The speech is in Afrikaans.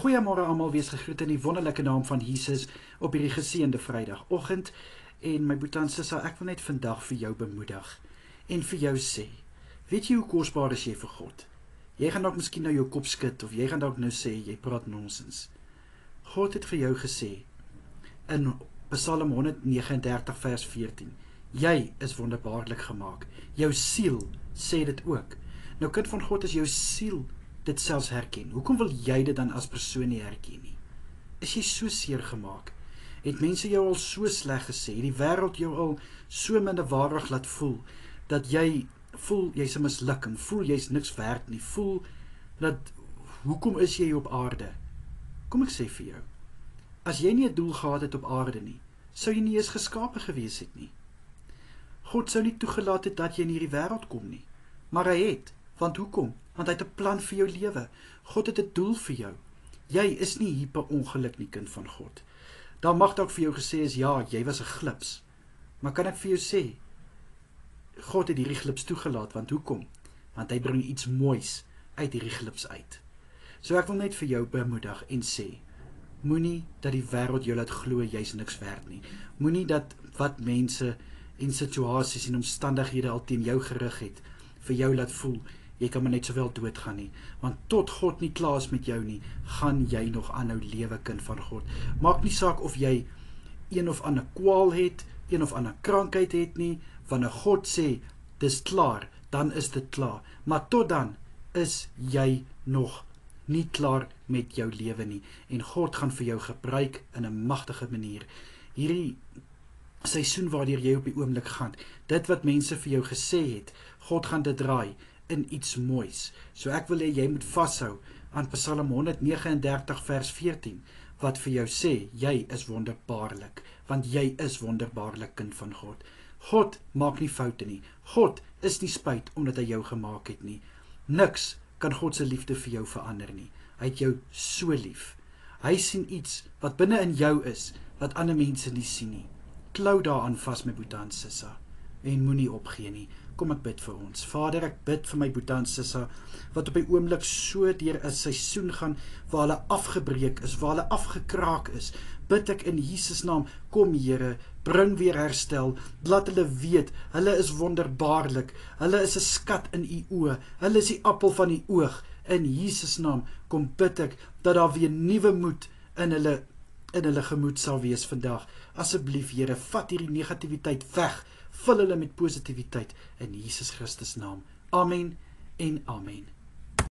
Goeiemôre almal, wees gegroet in die wonderlike naam van Jesus op hierdie geseënde Vrydagoggend. En my boetie en sussie, ek wil net vandag vir jou bemoedig en vir jou sê, weet jy hoe kosbaar is jy vir God? Jy gaan dalk miskien nou jou kop skud of jy gaan dalk nou sê jy praat nonsens. God het vir jou gesê in Psalm 139 vers 14, jy is wonderbaarlik gemaak. Jou siel sê dit ook. Nou kind van God, is jou siel dit selfs herken. Hoekom wil jy dit dan as persoon nie herken nie? Is jy so seer gemaak? Het mense jou al so sleg gesê? Het die wêreld jou al so minderwaardig laat voel, dat jy voel jy's 'n mislukking, voel jy's niks werd nie, voel dat, hoekom is jy op aarde? Kom ek sê vir jou, as jy nie 'n doel gehad het op aarde nie, sou jy nie eens geskape gewees het nie. God sou nie toegelaat het dat jy in hierdie wêreld kom nie, maar hy het. Want hoekom? Want hy het 'n plan vir jou lewe. God het 'n doel vir jou. Jy is nie hier per ongeluk nie, kind van God. Daar mag dalk vir jou gesê is, ja, jy was 'n glips. Maar kan ek vir jou sê, God het hierdie glips toegelaat, want hoekom? Want hy bring iets moois uit hierdie glips uit. So ek wil net vir jou bemoedig en sê, moenie dat die wêreld jou laat glo jy's niks werd nie. Moenie dat wat mense en situasies en omstandighede al teen jou gerig het, vir jou laat voel, jy kan maar net sowel doodgaan nie, want tot God nie klaar is met jou nie, gaan jy nog aanhou lewe, kind van God. Maak nie saak of jy een of ander kwaal het, een of ander krankheid het nie, wanneer God sê, dis klaar, dan is dit klaar, maar tot dan is jy nog nie klaar met jou lewe nie, en God gaan vir jou gebruik in 'n magtige manier. Hierdie seisoen waardeur jy op die oomblik gaan, dit wat mense vir jou gesê het, God gaan dit draai in iets moois. So ek wil hê jy moet vashou aan Psalm 139 vers 14, wat vir jou sê, jy is wonderbaarlik, want jy is wonderbaarlik, kind van God. God maak nie foute nie. God is nie spyt omdat hy jou gemaak het nie. Niks kan God se liefde vir jou verander nie. Hy het jou so lief. Hy sien iets wat binne in jou is, wat ander mense nie sien nie. Klou daaraan vas, my boetie en sussie, en moenie opgee nie. Kom ek bid vir ons. Vader, ek bid vir my boetie en sussie, wat op die oomblik so deur 'n seisoen gaan, waar hulle afgebreek is, waar hulle afgekraak is. Bid ek in Jesus naam, kom Here, bring weer herstel, laat hulle weet, hulle is wonderbaarlik, hulle is 'n skat in u oë, hulle is die appel van die oog. In Jesus naam, kom bid ek, dat daar weer nuwe moed in hulle gemoed sal wees vandag. Asseblief Here, vat hierdie negativiteit weg, vul hulle met positiwiteit in Jesus Christus naam. Amen en amen.